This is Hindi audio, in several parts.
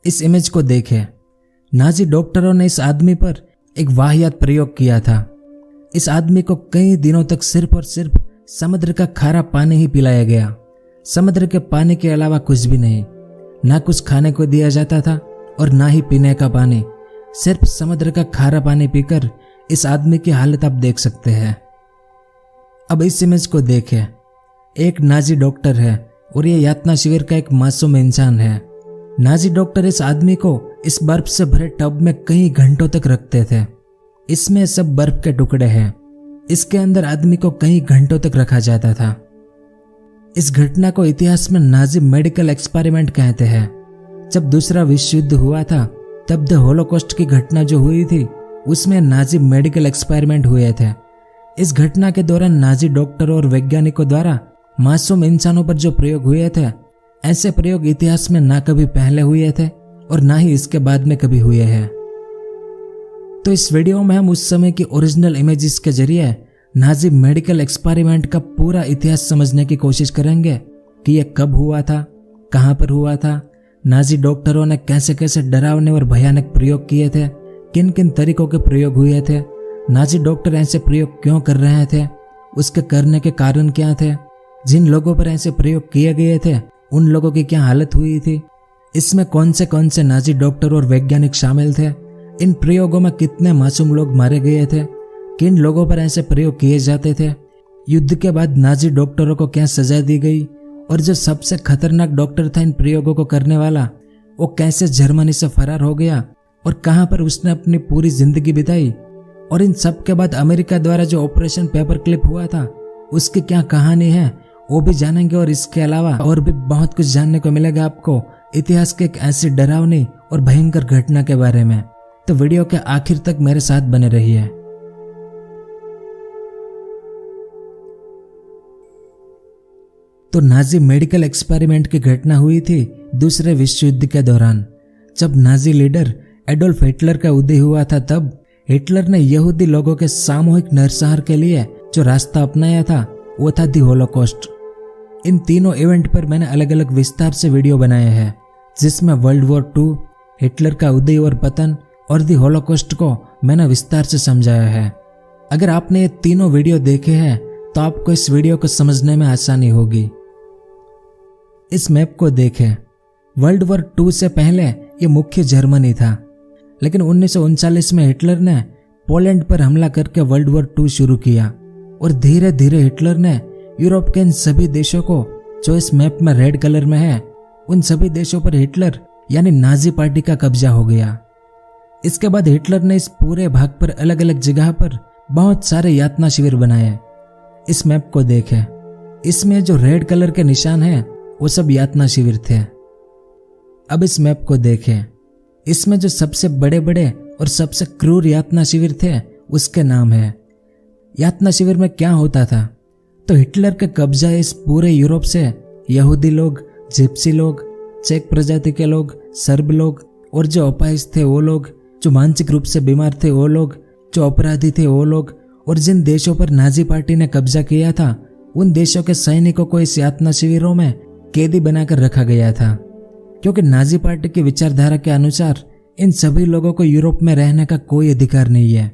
इस इमेज को देखें। नाजी डॉक्टरों ने इस आदमी पर एक वाहियात प्रयोग किया था। इस आदमी को कई दिनों तक सिर्फ और सिर्फ समुद्र का खारा पानी ही पिलाया गया। समुद्र के पानी के अलावा कुछ भी नहीं, ना कुछ खाने को दिया जाता था और ना ही पीने का पानी। सिर्फ समुद्र का खारा पानी पीकर इस आदमी की हालत आप देख सकते हैं। अब इस इमेज को देखें। एक नाजी डॉक्टर है और ये यातना शिविर का एक मासूम इंसान है। नाजी डॉक्टर इस आदमी को इस बर्फ से भरे टब में कई घंटों तक रखते थे। इसमें सब बर्फ के टुकड़े हैं। इसके अंदर आदमी को कई घंटों तक रखा जाता था। इस घटना को इतिहास में नाजी मेडिकल एक्सपेरिमेंट कहते हैं। जब दूसरा विश्व युद्ध हुआ था तब द होलोकॉस्ट की घटना जो हुई थी उसमें नाजी मेडिकल एक्सपेरिमेंट हुए थे। इस घटना के दौरान नाजी डॉक्टरों और वैज्ञानिकों द्वारा मासूम इंसानों पर जो प्रयोग हुए थे, ऐसे प्रयोग इतिहास में ना कभी पहले हुए थे और ना ही इसके बाद में कभी हुए हैं। तो इस वीडियो में हम उस समय की ओरिजिनल इमेजेस के जरिए नाजी मेडिकल एक्सपेरिमेंट का पूरा इतिहास समझने की कोशिश करेंगे कि यह कब हुआ था, कहां पर हुआ था, नाजी डॉक्टरों ने कैसे कैसे डरावने और भयानक प्रयोग किए थे, किन किन तरीकों के प्रयोग हुए थे, नाजी डॉक्टर ऐसे प्रयोग क्यों कर रहे थे, उसके करने के कारण क्या थे, जिन लोगों पर ऐसे प्रयोग किए गए थे उन लोगों की क्या हालत हुई थी, इसमें कौन से नाजी डॉक्टर और वैज्ञानिक शामिल थे, इन प्रयोगों में कितने मासूम लोग मारे गए थे, किन लोगों पर ऐसे प्रयोग किए जाते थे, युद्ध के बाद नाजी डॉक्टरों को क्या सजा दी गई, और जो सबसे खतरनाक डॉक्टर था इन प्रयोगों को करने वाला, वो कैसे जर्मनी से फरार हो गया और कहां पर उसने अपनी पूरी जिंदगी बिताई, और इन सब के बाद अमेरिका द्वारा जो ऑपरेशन पेपर क्लिप हुआ था उसकी क्या कहानी है वो भी जानेंगे। और इसके अलावा और भी बहुत कुछ जानने को मिलेगा आपको इतिहास के एक ऐसी डरावनी और भयंकर घटना के बारे में। तो वीडियो के आखिर तक मेरे साथ बने रहिए। तो नाजी मेडिकल एक्सपेरिमेंट की घटना हुई थी दूसरे विश्व युद्ध के दौरान। जब नाजी लीडर एडोल्फ हिटलर का उदय हुआ था तब हिटलर ने यहूदी लोगों के सामूहिक नरसंहार के लिए जो रास्ता अपनाया था वो था दी होलोकॉस्ट। इन तीनों इवेंट पर मैंने अलग अलग विस्तार से वीडियो बनाए हैं, जिसमें वर्ल्ड वॉर 2, हिटलर का उदय और पतन और दी होलोकॉस्ट को मैंने विस्तार से समझाया है। अगर आपने ये तीनों वीडियो देखे हैं तो आपको इस वीडियो को समझने में आसानी होगी। इस मैप को देखें। वर्ल्ड वॉर 2 से पहले ये मुख्य जर्मनी था, लेकिन 1939 में हिटलर ने पोलैंड पर हमला करके वर्ल्ड वॉर 2 शुरू किया और धीरे धीरे हिटलर ने यूरोप के इन सभी देशों को जो इस मैप में रेड कलर में है, उन सभी देशों पर हिटलर यानी नाजी पार्टी का कब्जा हो गया। इसके बाद हिटलर ने इस पूरे भाग पर अलग अलग जगह पर बहुत सारे यातना शिविर बनाए। इस मैप को देखें। इसमें जो रेड कलर के निशान हैं वो सब यातना शिविर थे। अब इस मैप को देखें। इसमें जो सबसे बड़े बड़े और सबसे क्रूर यातना शिविर थे उसके नाम है। यातना शिविर में क्या होता था, तो हिटलर के कब्जा इस पूरे यूरोप से यहूदी लोग, जिप्सी लोग, चेक प्रजाति के लोग, सर्ब लोग और जो अपाहिज थे वो लोग, जो मानसिक रूप से बीमार थे वो लोग, जो अपराधी थे वो लोग, और जिन देशों पर नाजी पार्टी ने कब्जा किया था उन देशों के सैनिकों को इस यातना शिविरों में कैदी बनाकर रखा गया था, क्योंकि नाजी पार्टी की विचारधारा के अनुसार इन सभी लोगों को यूरोप में रहने का कोई अधिकार नहीं है।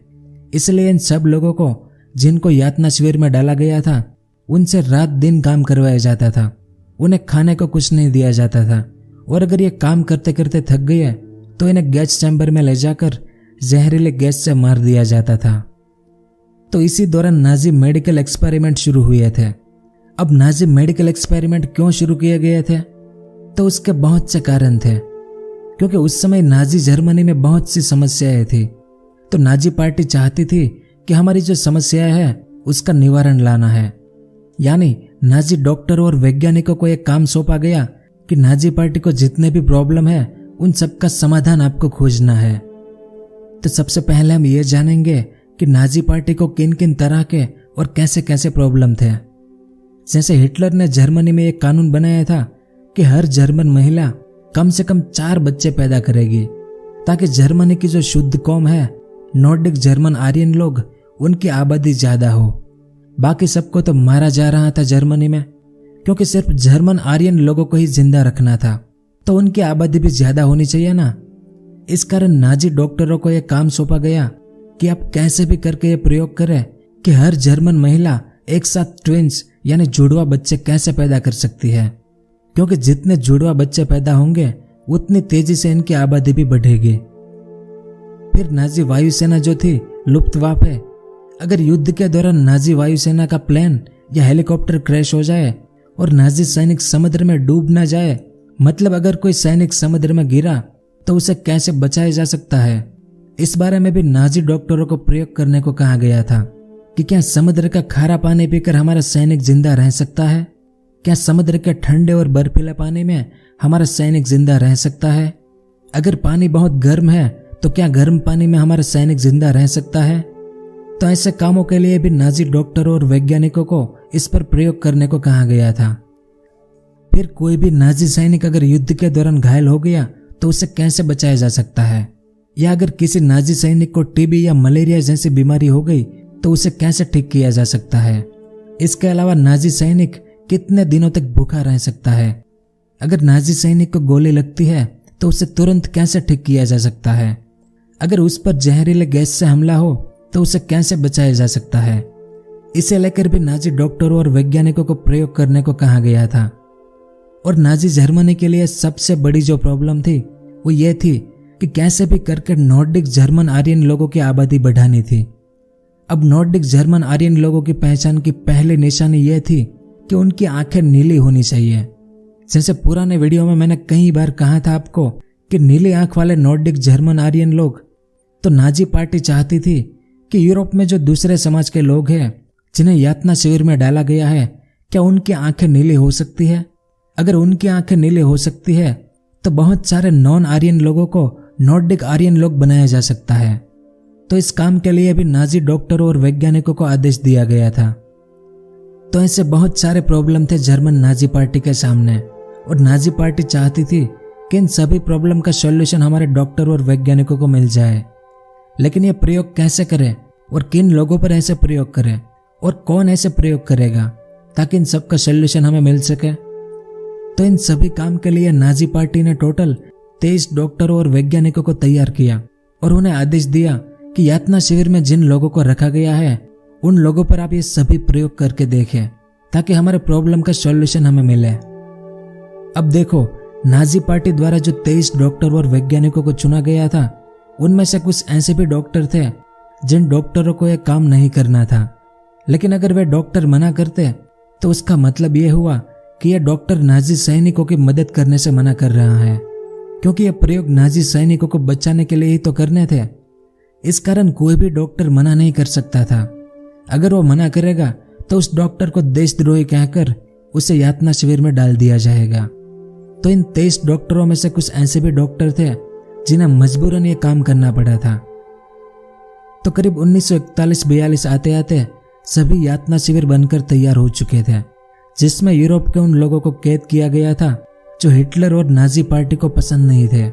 इसलिए इन सब लोगों को जिनको यातना शिविर में डाला गया था उनसे रात दिन काम करवाया जाता था। उन्हें खाने को कुछ नहीं दिया जाता था, और अगर ये काम करते करते थक गए तो इन्हें गैस चैम्बर में ले जाकर जहरीले गैस से मार दिया जाता था। तो इसी दौरान नाजी मेडिकल एक्सपेरिमेंट शुरू हुए थे। अब नाजी मेडिकल एक्सपेरिमेंट क्यों शुरू किए गए थे, तो उसके बहुत से कारण थे। क्योंकि उस समय नाजी जर्मनी में बहुत सी समस्याएं थी, तो नाजी पार्टी चाहती थी कि हमारी जो समस्याएं है उसका निवारण लाना है। यानी नाजी डॉक्टरों और वैज्ञानिकों को एक काम सौंपा गया कि नाजी पार्टी को जितने भी प्रॉब्लम है उन सब का समाधान आपको खोजना है। तो सबसे पहले हम ये जानेंगे कि नाजी पार्टी को किन किन तरह के और कैसे कैसे प्रॉब्लम थे। जैसे हिटलर ने जर्मनी में एक कानून बनाया था कि हर जर्मन महिला कम से कम 4 बच्चे पैदा करेगी, ताकि जर्मनी की जो शुद्ध कौम है, नॉर्डिक जर्मन आर्यन लोग, उनकी आबादी ज्यादा हो। बाकी सबको तो मारा जा रहा था जर्मनी में, क्योंकि सिर्फ जर्मन आर्यन लोगों को ही जिंदा रखना था। तो उनकी आबादी भी ज्यादा होनी चाहिए ना। इस कारण नाजी डॉक्टरों को यह काम सौंपा गया कि आप कैसे भी करके ये प्रयोग करें कि हर जर्मन महिला एक साथ ट्विंस यानी जुड़वा बच्चे कैसे पैदा कर सकती है, क्योंकि जितने जुड़वा बच्चे पैदा होंगे उतनी तेजी से इनकी आबादी भी बढ़ेगी। फिर नाजी वायुसेना जो थी लुफ्तवाफे, अगर युद्ध के दौरान नाजी वायुसेना का प्लेन या हेलीकॉप्टर क्रैश हो जाए और नाजी सैनिक समुद्र में डूब न जाए, मतलब अगर कोई सैनिक समुद्र में गिरा तो उसे कैसे बचाया जा सकता है, इस बारे में भी नाजी डॉक्टरों को प्रयोग करने को कहा गया था कि क्या समुद्र का खारा पानी पीकर हमारा सैनिक जिंदा रह सकता है, क्या समुद्र के ठंडे और बर्फीले पानी में हमारा सैनिक जिंदा रह सकता है, अगर पानी बहुत गर्म है तो क्या गर्म पानी में हमारा सैनिक जिंदा रह सकता है। तो ऐसे कामों के लिए भी नाजी डॉक्टरों और वैज्ञानिकों को इस पर प्रयोग करने को कहा गया था। फिर कोई भी नाजी सैनिक अगर युद्ध के दौरान घायल हो गया तो उसे कैसे बचाया जा सकता है, या अगर किसी नाजी सैनिक को टीबी या मलेरिया जैसी बीमारी हो गई तो उसे कैसे ठीक किया जा सकता है। इसके अलावा नाजी सैनिक कितने दिनों तक भूखा रह सकता है, अगर नाजी सैनिक को गोली लगती है तो उसे तुरंत कैसे ठीक किया जा सकता है, अगर उस पर जहरीले गैस से हमला हो तो उसे कैसे बचाया जा सकता है। इसे लेकर भी नाजी डॉक्टरों और वैज्ञानिकों को प्रयोग करने को कहा गया था। और नाजी जर्मनी के लिए सबसे बड़ी जो प्रॉब्लम थी वो ये थी कि कैसे भी करके नॉर्डिक जर्मन आर्यन लोगों की आबादी बढ़ानी थी। अब नॉर्डिक जर्मन आर्यन लोगों की पहचान की पहली निशानी यह थी कि उनकी आंखें नीली होनी चाहिए। जैसे पुराने वीडियो में मैंने कई बार कहा था आपको कि नीली आंख वाले नॉर्डिक जर्मन आर्यन लोग, तो नाजी पार्टी चाहती थी कि यूरोप में जो दूसरे समाज के लोग हैं जिन्हें यातना शिविर में डाला गया है, क्या उनकी आंखें नीली हो सकती है। अगर उनकी आंखें नीली हो सकती है तो बहुत सारे नॉन आर्यन लोगों को नॉर्डिक आर्यन लोग बनाया जा सकता है। तो इस काम के लिए भी नाजी डॉक्टरों और वैज्ञानिकों को आदेश दिया गया था। तो ऐसे बहुत सारे प्रॉब्लम थे जर्मन नाजी पार्टी के सामने, और नाजी पार्टी चाहती थी कि इन सभी प्रॉब्लम का सॉल्यूशन हमारे डॉक्टर और वैज्ञानिकों को मिल जाए। लेकिन ये प्रयोग कैसे करें और किन लोगों पर ऐसे प्रयोग करें और कौन ऐसे प्रयोग करेगा ताकि इन सब का सॉल्यूशन हमें मिल सके। तो इन सभी काम के लिए नाजी पार्टी ने टोटल 23 डॉक्टरों और वैज्ञानिकों को तैयार किया और उन्हें आदेश दिया कि यातना शिविर में जिन लोगों को रखा गया है उन लोगों पर आप ये सभी प्रयोग करके देखें ताकि हमारे प्रॉब्लम का सॉल्यूशन हमें मिले। अब देखो, नाजी पार्टी द्वारा जो 23 डॉक्टर और वैज्ञानिकों को चुना गया था उनमें से कुछ ऐसे भी डॉक्टर थे जिन डॉक्टरों को यह काम नहीं करना था, लेकिन अगर वे डॉक्टर मना करते तो उसका मतलब यह हुआ कि यह डॉक्टर नाजी सैनिकों की मदद करने से मना कर रहा है, क्योंकि यह प्रयोग नाजी सैनिकों को बचाने के लिए ही तो करने थे। इस कारण कोई भी डॉक्टर मना नहीं कर सकता था। अगर वो मना करेगा तो उस डॉक्टर को देशद्रोही कहकर उसे यातना शिविर में डाल दिया जाएगा। तो इन 23 डॉक्टरों में से कुछ ऐसे भी डॉक्टर थे जिन्हें मजबूरन ये काम करना पड़ा था। तो करीब 1941-42 आते आते सभी यातना शिविर बनकर तैयार हो चुके थे, जिसमें यूरोप के उन लोगों को कैद किया गया था जो हिटलर और नाजी पार्टी को पसंद नहीं थे,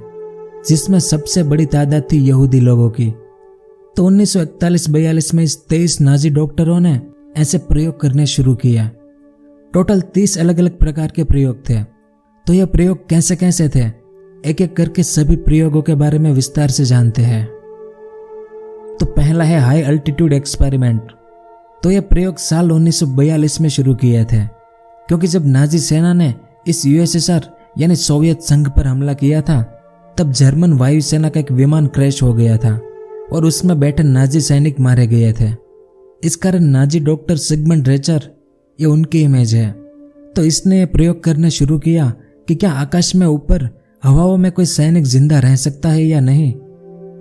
जिसमें सबसे बड़ी तादाद थी यहूदी लोगों की। तो 1941-42 में इस 23 नाजी डॉक्टरों ने ऐसे प्रयोग करने शुरू किया। टोटल 30 अलग अलग प्रकार के प्रयोग थे। तो यह प्रयोग कैसे कैसे थे, एक एक करके सभी प्रयोगों के बारे में विस्तार से जानते हैं। तो पहला है हाई अल्टीट्यूड एक्सपेरिमेंट। तो यह प्रयोग साल 1942 में शुरू किए थे, क्योंकि जब नाजी सेना ने इस यूएसएसआर यानी सोवियत संघ पर हमला किया था तब जर्मन वायुसेना का एक विमान क्रैश हो गया था और उसमें बैठे नाजी सैनिक मारे गए थे। इस कारण नाजी डॉक्टर सिगमंड रेचर, ये उनकी इमेज है, तो इसने प्रयोग करने शुरू किया कि क्या आकाश में ऊपर हवाओं में कोई सैनिक जिंदा रह सकता है या नहीं,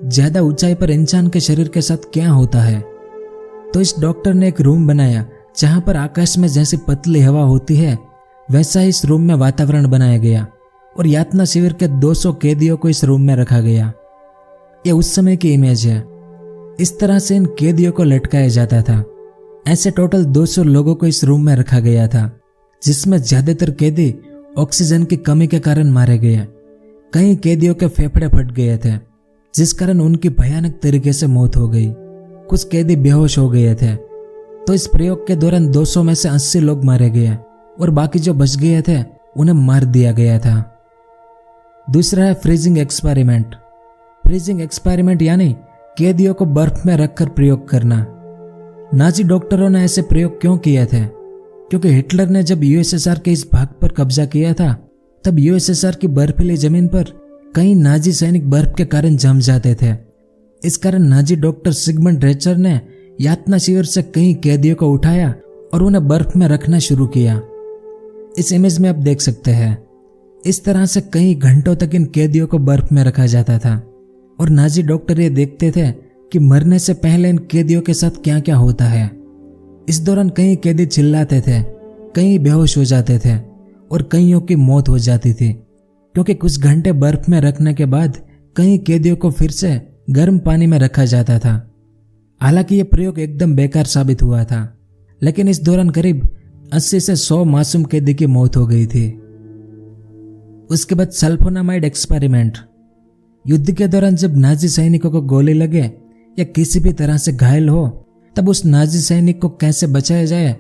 ज्यादा ऊंचाई पर इंसान के शरीर के साथ क्या होता है। तो इस डॉक्टर ने एक रूम बनाया जहां पर आकाश में जैसी पतली हवा होती है वैसा ही इस रूम में वातावरण बनाया गया और यातना शिविर के 200 कैदियों को इस रूम में रखा गया। ये उस समय की इमेज है। इस तरह से इन कैदियों को लटकाया जाता था। ऐसे टोटल 200 लोगों को इस रूम में रखा गया था, जिसमें ज्यादातर कैदी ऑक्सीजन की कमी के कारण मारे गए। कई कैदियों के फेफड़े फट गए थे, जिस कारण उनकी भयानक तरीके से मौत हो गई। कुछ कैदी बेहोश हो गए थे। तो इस प्रयोग के दौरान 200 में से 80 लोग मारे गए और बाकी जो बच गए थे उन्हें मार दिया गया था। दूसरा है फ्रीजिंग एक्सपेरिमेंट। फ्रीजिंग एक्सपेरिमेंट यानी कैदियों को बर्फ में रखकर प्रयोग करना। नाजी डॉक्टरों ने ऐसे प्रयोग क्यों किए थे? क्योंकि हिटलर ने जब यूएसएसआर के इस भाग पर कब्जा किया था तब यूएसएसआर की बर्फीली जमीन पर कई नाजी सैनिक बर्फ के कारण जम जाते थे। इस कारण नाजी डॉक्टर सिगमंड रेचर ने यातना शिविर से कई कैदियों को उठाया और उन्हें बर्फ में रखना शुरू किया। इस इमेज में आप देख सकते हैं इस तरह से कई घंटों तक इन कैदियों को बर्फ में रखा जाता था और नाजी डॉक्टर ये देखते थे कि मरने से पहले इन कैदियों के साथ क्या क्या होता है। इस दौरान कई कैदी चिल्लाते थे, कई बेहोश हो जाते थे और कईयों की मौत हो जाती थी, क्योंकि कुछ घंटे बर्फ में रखने के बाद कई कैदियों को फिर से गर्म पानी में रखा जाता था। हालांकि यह प्रयोग एकदम बेकार साबित हुआ था, लेकिन इस दौरान करीब 80 से 100 मासूम कैदी की मौत हो गई थी। उसके बाद सल्फोनामाइड एक्सपेरिमेंट। युद्ध के दौरान जब नाजी सैनिकों को गोली लगे या किसी भी तरह से घायल हो तब उस नाजी सैनिक को कैसे बचाया जाए,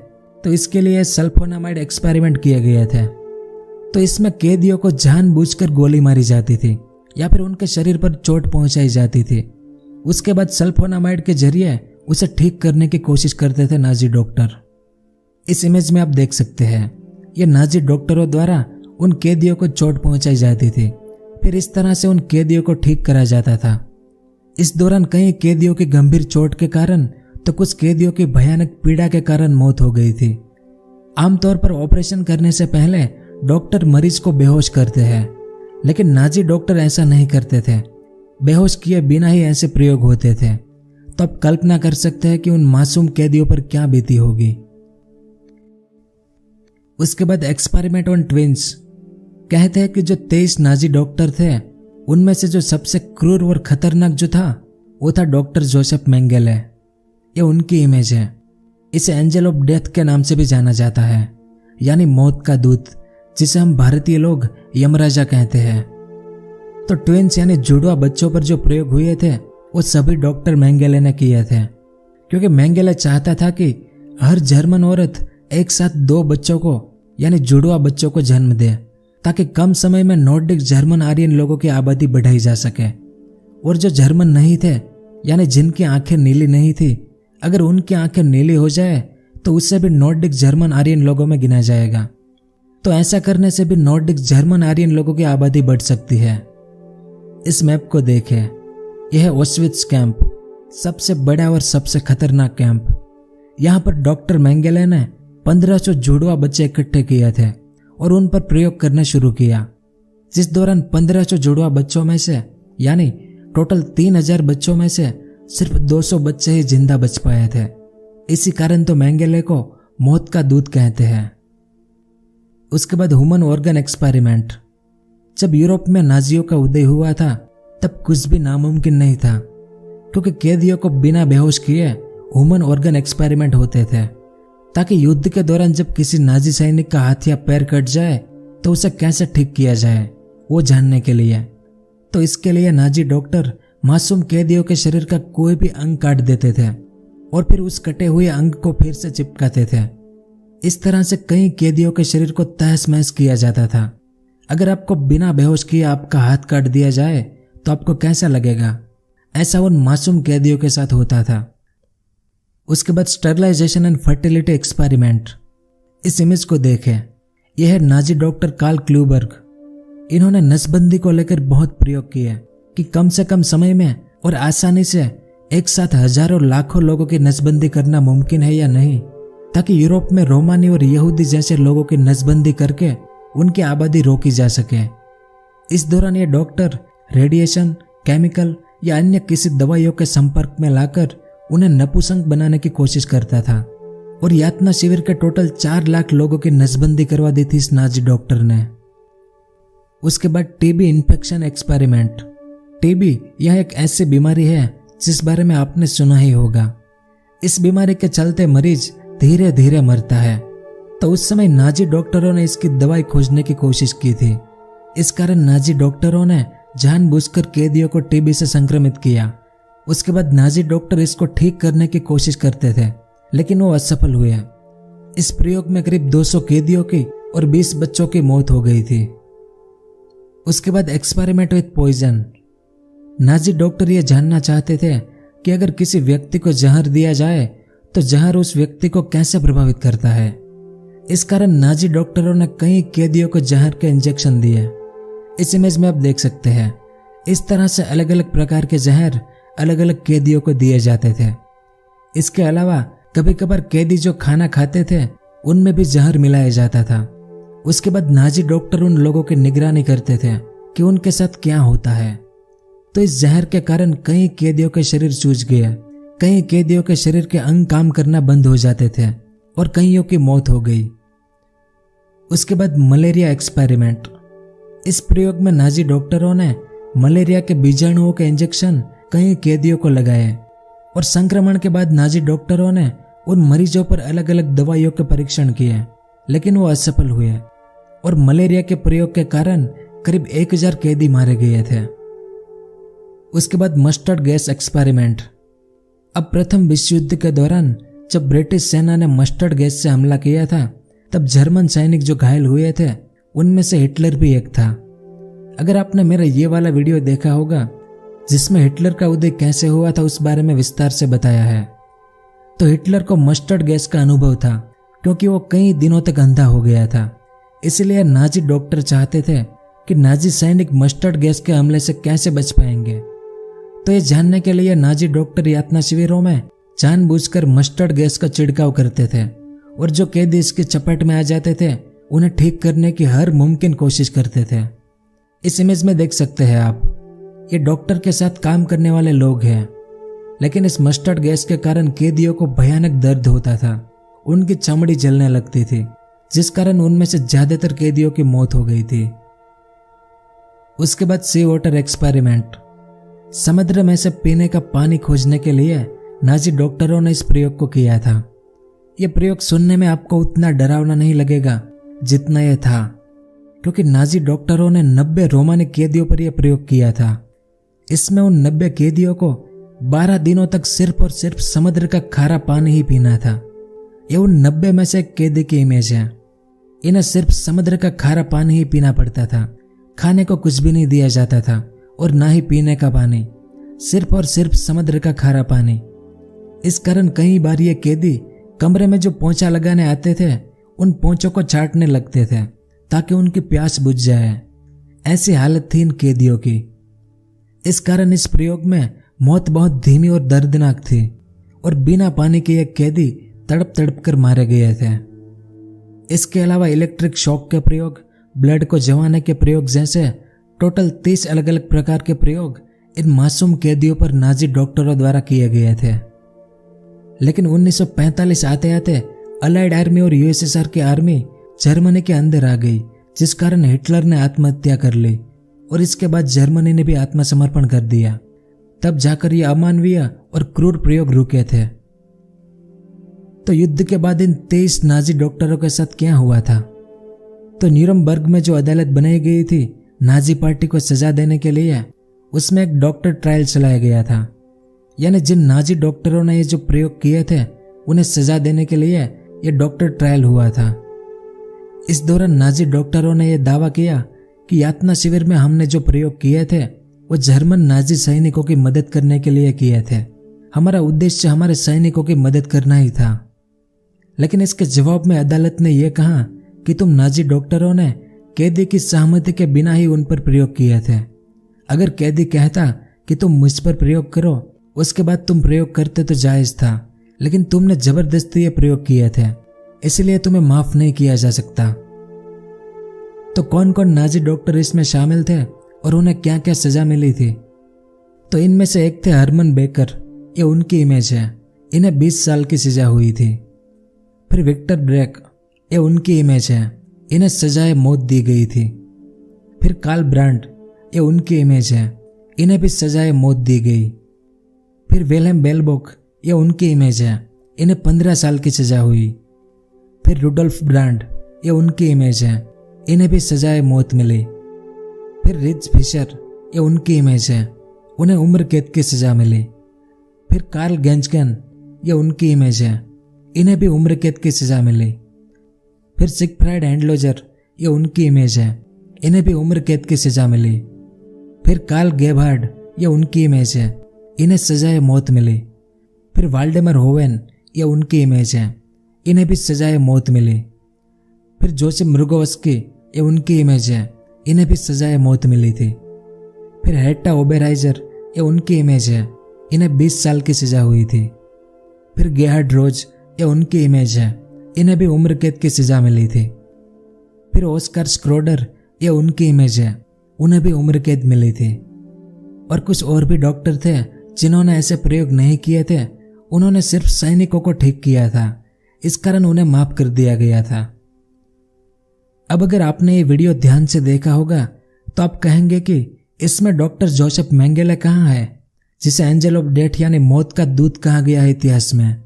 तो इसके लिए सल्फोनामाइड एक्सपेरिमेंट किए गए थे। तो इसमें कैदियों को जानबूझकर गोली मारी जाती थी या फिर उनके शरीर पर चोट पहुंचाई जाती थी। उसके बाद सल्फोनामाइड के जरिए उसे ठीक करने की कोशिश करते थे नाजी डॉक्टर। इस इमेज में आप देख सकते हैं ये नाजी डॉक्टरों द्वारा उन कैदियों को चोट पहुंचाई जाती थी, फिर इस तरह से उन कैदियों को ठीक करा जाता था। इस दौरान कई कैदियों की गंभीर चोट के कारण तो कुछ कैदियों की भयानक पीड़ा के कारण मौत हो गई थी। आमतौर पर ऑपरेशन करने से पहले डॉक्टर मरीज को बेहोश करते हैं, लेकिन नाजी डॉक्टर ऐसा नहीं करते थे। बेहोश किए बिना ही ऐसे प्रयोग होते थे। तो आप कल्पना कर सकते हैं कि उन मासूम कैदियों पर क्या बीती होगी। उसके बाद एक्सपेरिमेंट ऑन ट्विंस। कहते हैं कि जो 23 नाजी डॉक्टर थे उनमें से जो सबसे क्रूर और खतरनाक जो था वो था डॉक्टर जोसेफ मेंगेले। ये उनकी इमेज है। इसे एंजल ऑफ डेथ के नाम से भी जाना जाता है, यानी मौत का दूत, जिसे हम भारतीय लोग यमराजा कहते हैं। तो ट्विंस यानी जुड़वा बच्चों पर जो प्रयोग हुए थे वो सभी डॉक्टर मेंगेले ने किए थे, क्योंकि मेंगेले चाहता था कि हर जर्मन औरत एक साथ 2 बच्चों को यानी जुड़वा बच्चों को जन्म दे, ताकि कम समय में नॉर्डिक जर्मन आर्यन लोगों की आबादी बढ़ाई जा सके। और जो जर्मन नहीं थे यानी जिनकी आंखें नीली नहीं थी, अगर उनकी आंखें नीली हो जाए तो उससे भी नॉर्डिक जर्मन आर्यन लोगों में गिना जाएगा। तो ऐसा करने से भी नॉर्डिक जर्मन आर्यन लोगों की आबादी बढ़ सकती है। इस मैप को देखें, यह है ऑस्विट्स कैंप, सबसे बड़ा और सबसे खतरनाक कैंप। यहाँ पर डॉक्टर मेंगेले ने 1500 जुड़वा बच्चे इकट्ठे किए थे और उन पर प्रयोग करना शुरू किया, जिस दौरान 1500 जुड़वा बच्चों में से यानी टोटल 3000 बच्चों में से सिर्फ 200 बच्चे ही जिंदा बच पाए थे। इसी कारण तो मेंगेले को मौत का दूत कहते हैं। उसके बाद ह्यूमन ऑर्गन एक्सपेरिमेंट। जब यूरोप में नाजियों का उदय हुआ था तब कुछ भी नामुमकिन नहीं था, क्योंकि कैदियों को बिना बेहोश किए ह्यूमन ऑर्गन एक्सपेरिमेंट होते थे, ताकि युद्ध के दौरान जब किसी नाजी सैनिक का हाथ या पैर कट जाए तो उसे कैसे ठीक किया जाए वो जानने के लिए। तो इसके लिए नाजी डॉक्टर मासूम कैदियों के शरीर का कोई भी अंग काट देते थे और फिर उस कटे हुए अंग को फिर से चिपकाते थे। इस तरह से कई कैदियों के शरीर को तहस महस किया जाता था। अगर आपको बिना बेहोश किए आपका हाथ काट दिया जाए तो आपको कैसा लगेगा? ऐसा उन मासूम कैदियों के साथ होता था। उसके बाद स्टरलाइजेशन एंड फर्टिलिटी एक्सपेरिमेंट। इस इमेज को देखें, यह है नाजी डॉक्टर कार्ल क्लूबर्ग। इन्होंने नसबंदी को लेकर बहुत प्रयोग किए कि कम से कम समय में और आसानी से एक साथ हजारों लाखों लोगों की नसबंदी करना मुमकिन है या नहीं, ताकि यूरोप में रोमानी और यहूदी जैसे लोगों की नसबंदी करके उनकी आबादी रोकी जा सके। इस दौरान ये डॉक्टर रेडिएशन, केमिकल या अन्य किसी दवाइयों के संपर्क में लाकर उन्हें नपुंसक बनाने की कोशिश करता था और यातना शिविर के टोटल 4 लाख लोगों की नसबंदी करवा दी थी इस नाजी डॉक्टर ने। उसके बाद टीबी इन्फेक्शन एक्सपेरिमेंट। टीबी यह एक ऐसी बीमारी है जिस बारे में आपने सुना ही होगा। इस बीमारी के चलते मरीज धीरे धीरे मरता है। तो उस समय नाजी डॉक्टरों ने इसकी दवाई खोजने की कोशिश की थी। इस कारण नाजी डॉक्टरों ने जानबूझकर कैदियों को टीबी से संक्रमित किया। उसके बाद नाजी डॉक्टर इसको ठीक करने की कोशिश करते थे, लेकिन वो असफल हुए। इस प्रयोग में करीब 200 कैदियों की और 20 बच्चों की मौत हो गई थी। उसके बाद experiment with poison. Nazi doctor ये जानना चाहते थे कि अगर किसी व्यक्ति को जहर दिया जाए तो जहर उस व्यक्ति को कैसे प्रभावित करता है। इस कारण नाजी डॉक्टरों ने कई कैदियों को जहर के इंजेक्शन दिए। इस इमेज में आप देख सकते हैं इस तरह से अलग अलग प्रकार के जहर अलग अलग कैदियों को दिए जाते थे। इसके अलावा कभी कभार कैदी जो खाना खाते थे उनमें भी जहर मिलाया जाता था। उसके बाद नाजी डॉक्टर उन लोगों की निगरानी करते थे कि उनके साथ क्या होता है। तो इस जहर के कारण कई कैदियों के शरीर सूज गए, कई कैदियों के शरीर के अंग काम करना बंद हो जाते थे और कईयों की मौत हो गई। उसके बाद मलेरिया एक्सपेरिमेंट। इस प्रयोग में नाजी डॉक्टरों ने मलेरिया के बीजाणुओं के इंजेक्शन कई कैदियों को लगाए और संक्रमण के बाद नाजी डॉक्टरों ने उन मरीजों पर अलग अलग दवाइयों के परीक्षण किए, लेकिन वो असफल हुए और मलेरिया के प्रयोग के कारण करीब 1000 कैदी मारे गए थे। उसके बाद मस्टर्ड गैस एक्सपेरिमेंट। अब प्रथम विश्व युद्ध के दौरान जब ब्रिटिश सेना ने मस्टर्ड गैस से हमला किया था तब जर्मन सैनिक जो घायल हुए थे उनमें से हिटलर भी एक था। अगर आपने मेरा ये वाला वीडियो देखा होगा जिसमें हिटलर का उदय कैसे हुआ था उस बारे में विस्तार से बताया है, तो हिटलर को मस्टर्ड गैस का अनुभव था क्योंकि वो कई दिनों तक अंधा हो गया था। इसलिए नाजी डॉक्टर चाहते थे कि नाजी सैनिक मस्टर्ड गैस के हमले से कैसे बच पाएंगे। तो ये जानने के लिए नाजी डॉक्टर यातना शिविरों में जानबूझकर मस्टर्ड गैस का छिड़काव करते थे और जो कैदी इसकी चपेट में आ जाते थे उन्हें ठीक करने की हर मुमकिन कोशिश करते थे। इस इमेज में देख सकते हैं आप, ये डॉक्टर के साथ काम करने वाले लोग हैं, लेकिन इस मस्टर्ड गैस के कारण कैदियों को भयानक दर्द होता था। उनकी चमड़ी जलने लगती थी जिस कारण उनमें से ज्यादातर कैदियों की मौत हो गई थी। उसके बाद सी वाटर एक्सपेरिमेंट। समुद्र में से पीने का पानी खोजने के लिए नाजी डॉक्टरों ने इस प्रयोग को किया था। यह प्रयोग सुनने में आपको उतना डरावना नहीं लगेगा जितना यह था, क्योंकि नाजी डॉक्टरों ने 90 रोमानी कैदियों पर यह प्रयोग किया था। इसमें उन 90 कैदियों को 12 दिनों तक सिर्फ और सिर्फ समुद्र का खारा पानी ही पीना था। ये उन 90 में से एक कैदी की इमेज है। इन्हें सिर्फ समुद्र का खारा पानी ही पीना पड़ता था, खाने को कुछ भी नहीं दिया जाता था और ना ही पीने का पानी, सिर्फ और सिर्फ समुद्र का खारा पानी। इस कारण कई बार ये कैदी कमरे में जो पोंछा लगाने आते थे उन पोंछों को चाटने लगते थे ताकि उनकी प्यास बुझ जाए। ऐसी हालत थी इन कैदियों की। इस कारण इस प्रयोग में मौत बहुत धीमी और दर्दनाक थी और बिना पानी के एक कैदी तड़प तड़प कर मारे गए थे। इसके अलावा इलेक्ट्रिक शॉक के प्रयोग, ब्लड को जमाने के प्रयोग जैसे टोटल 30 अलग अलग प्रकार के प्रयोग इन मासूम कैदियों पर नाजी डॉक्टरों द्वारा किए गए थे। लेकिन 1945 आते आते अलाइड आर्मी और यूएसएसआर की आर्मी जर्मनी के अंदर आ गई, जिस कारण हिटलर ने आत्महत्या कर ली और इसके बाद जर्मनी ने भी आत्मसमर्पण कर दिया। तब जाकर ये अमानवीय और क्रूर प्रयोग रुके थे। तो युद्ध के बाद इन 23 नाजी डॉक्टरों के साथ क्या हुआ था? तो न्यूरमबर्ग में जो अदालत बनाई गई थी नाजी पार्टी को सजा देने के लिए, उसमें एक डॉक्टर ट्रायल चलाया गया था। यानी जिन नाजी डॉक्टरों ने ये जो प्रयोग किए थे उन्हें सजा देने के लिए ये डॉक्टर ट्रायल हुआ था। इस दौरान नाजी डॉक्टरों ने यह दावा किया कि यातना शिविर में हमने जो प्रयोग किए थे वो जर्मन नाजी सैनिकों की मदद करने के लिए किए थे। हमारा उद्देश्य हमारे सैनिकों की मदद करना ही था। लेकिन इसके जवाब में अदालत ने यह कहा कि तुम नाजी डॉक्टरों ने कैदी की सहमति के बिना ही उन पर प्रयोग किए थे। अगर कैदी कहता कि तुम मुझ पर प्रयोग करो, उसके बाद तुम प्रयोग करते तो जायज था, लेकिन तुमने जबरदस्ती ये प्रयोग किए थे, इसलिए तुम्हें माफ नहीं किया जा सकता। तो कौन कौन नाजी डॉक्टर इसमें शामिल थे और उन्हें क्या क्या सजा मिली थी? तो इनमें से एक थे हरमन बेकर, ये उनकी इमेज है, इन्हें 20 साल की सजा हुई थी। फिर विक्टर ब्रेक, ये उनकी इमेज है, इन्हें सजाए मौत दी गई थी। फिर कार्ल ब्रांड, ये उनकी इमेज है, इन्हें भी सजाए मौत दी गई। फिर विल्हेम बेलबोक, ये उनकी इमेज है, इन्हें 15 साल की सजा हुई। फिर रुडोल्फ ब्रांड, ये उनकी इमेज है, इन्हें भी सजाए मौत मिली। फिर रिच फिशर, ये उनकी इमेज है, उन्हें उम्र कैद की सजा मिली। फिर कार्ल गेंजगन, ये उनकी इमेज है, इन्हें भी उम्र कैद की सजा मिली। फिर सिगफ्राइड हैंडलोजर, ये उनकी इमेज है, इन्हें भी उम्र कैद की सजा मिली। फिर कार्ल गेबहार्ड, ये उनकी इमेज है, इन्हें सजाए मौत मिली। फिर वाल्डेमर होवेन, ये उनकी इमेज है, इन्हें भी सजाए मौत मिली। फिर जोसेफ मृगोवस्की, ये उनकी इमेज है, इन्हें भी सजाए मौत मिली थी। फिर हेट्टा ओबेराइजर, ये उनकी इमेज है, इन्हें 20 साल की सजा हुई थी। फिर गेहर्ड रोज, ये उनकी इमेज है, इन्हें भी उम्र कैद की सजा मिली थी। फिर ऑस्कर स्क्रोडर, ये उनकी इमेज है, उन्हें भी उम्र कैद मिली थी। और कुछ और भी डॉक्टर थे जिन्होंने ऐसे प्रयोग नहीं किए थे, उन्होंने सिर्फ सैनिकों को ठीक किया था, इस कारण उन्हें माफ कर दिया गया था। अब अगर आपने ये वीडियो ध्यान से देखा होगा तो आप कहेंगे कि इसमें डॉक्टर जोसेफ मेंगेले कहाँ है, जिसे एंजल ऑफ डेथ यानी मौत का दूत कहा गया है इतिहास में,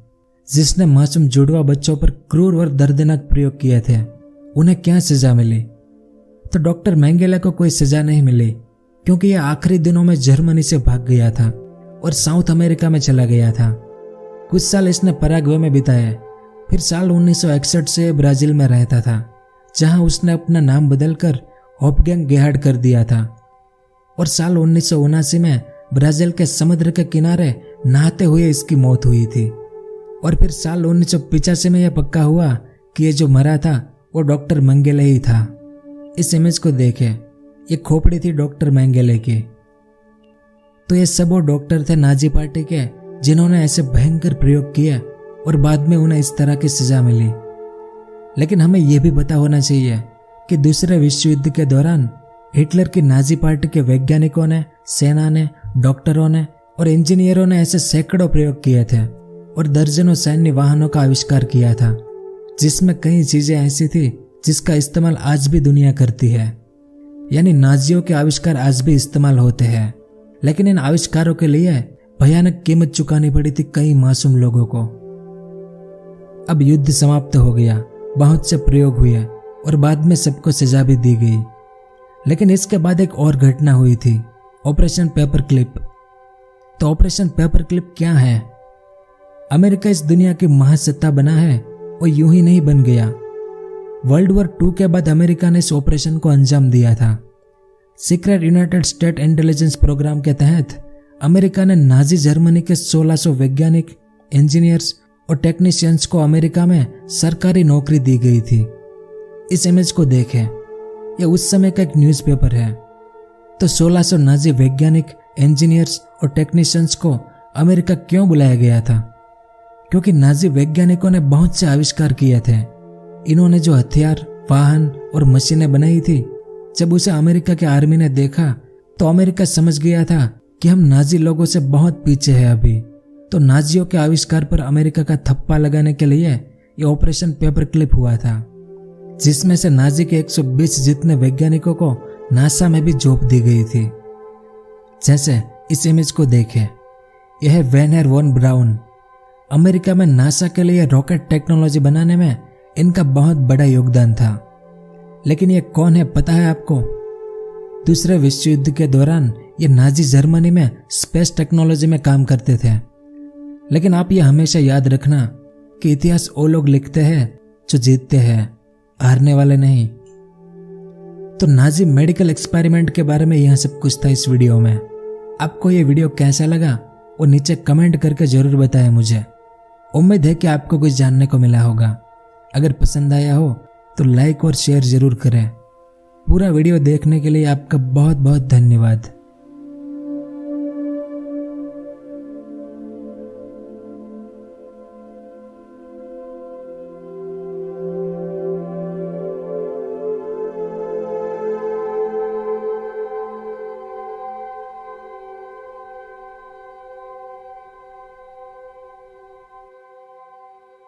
जिसने मासूम जुड़वा बच्चों पर क्रूर और दर्दनाक प्रयोग किए थे, उन्हें क्या सजा मिली? तो डॉक्टर मेंगेले को कोई सजा नहीं मिली, क्योंकि यह आखिरी दिनों में जर्मनी से भाग गया था और साउथ अमेरिका में चला गया था। कुछ साल इसने पराग्वे में बिताए। फिर साल 1961 से ब्राजील में रहता था, जहां उसने अपना नाम बदलकर होफगैंग गेहार्ड कर दिया था। और साल 1979 में ब्राजील के समुद्र के किनारे नहाते हुए इसकी मौत हुई थी। और फिर साल 1985 में यह पक्का हुआ कि ये जो मरा था वो डॉक्टर मेंगेले ही था। इस इमेज को देखें, ये खोपड़ी थी डॉक्टर मेंगेले की। तो ये सब वो डॉक्टर थे नाजी पार्टी के जिन्होंने ऐसे भयंकर प्रयोग किए और बाद में उन्हें इस तरह की सजा मिली। लेकिन हमें यह भी पता होना चाहिए कि दूसरे विश्व युद्ध के दौरान हिटलर की नाजी पार्टी के वैज्ञानिकों ने, सेना ने, डॉक्टरों ने और इंजीनियरों ने ऐसे सैकड़ों प्रयोग किए थे और दर्जनों सैन्य वाहनों का आविष्कार किया था, जिसमें कई चीजें ऐसी थी जिसका इस्तेमाल आज भी दुनिया करती है। यानी नाजियों के आविष्कार आज भी इस्तेमाल होते हैं, लेकिन इन आविष्कारों के लिए भयानक कीमत चुकानी पड़ी थी कई मासूम लोगों को। अब युद्ध समाप्त हो गया, बहुत से प्रयोग हुए और बाद में सबको सजा भी दी गई। लेकिन इसके बाद एक और घटना हुई थी, ऑपरेशन पेपर क्लिप। तो ऑपरेशन पेपर क्लिप क्या है? अमेरिका इस दुनिया की महासत्ता बना है और यूं ही नहीं बन गया। वर्ल्ड वॉर 2 के बाद अमेरिका ने इस ऑपरेशन को अंजाम दिया था। Secret United state intelligence programme के तहत अमेरिका ने नाजी जर्मनी के 1600 वैज्ञानिक, इंजीनियर्स और टेक्नीशियंस को अमेरिका में सरकारी नौकरी दी गई थी। इस इमेज को देखें, यह उस समय का एक न्यूज़पेपर है। तो 1600 नाजी वैज्ञानिक, इंजीनियर्स और टेक्नीशियंस को अमेरिका क्यों बुलाया गया था? क्योंकि नाजी वैज्ञानिकों ने बहुत से आविष्कार किए थे। इन्होंने जो हथियार, वाहन और मशीनें बनाई थी, जब उसे अमेरिका के आर्मी ने देखा तो अमेरिका समझ गया था कि हम नाजी लोगों से बहुत पीछे हैं अभी। तो नाजियों के आविष्कार पर अमेरिका का थप्पा लगाने के लिए यह ऑपरेशन पेपर क्लिप हुआ था, जिसमें से नाजी के 120 जितने वैज्ञानिकों को नासा में भी जॉब दी गई थी। जैसे इस इमेज को देखें, यह है वेनर वॉन ब्राउन। अमेरिका में नासा के लिए रॉकेट टेक्नोलॉजी बनाने में इनका बहुत बड़ा योगदान था। लेकिन ये कौन है पता है आपको? दूसरे विश्व युद्ध के दौरान ये नाजी जर्मनी में स्पेस टेक्नोलॉजी में काम करते थे। लेकिन आप ये हमेशा याद रखना कि इतिहास वो लोग लिखते हैं जो जीतते हैं, हारने वाले नहीं। तो नाजी मेडिकल एक्सपेरिमेंट के बारे में यह सब कुछ था इस वीडियो में। आपको ये वीडियो कैसा लगा वो नीचे कमेंट करके जरूर बताएं मुझे। उम्मीद है कि आपको कुछ जानने को मिला होगा। अगर पसंद आया हो तो लाइक और शेयर जरूर करें। पूरा वीडियो देखने के लिए आपका बहुत बहुत धन्यवाद।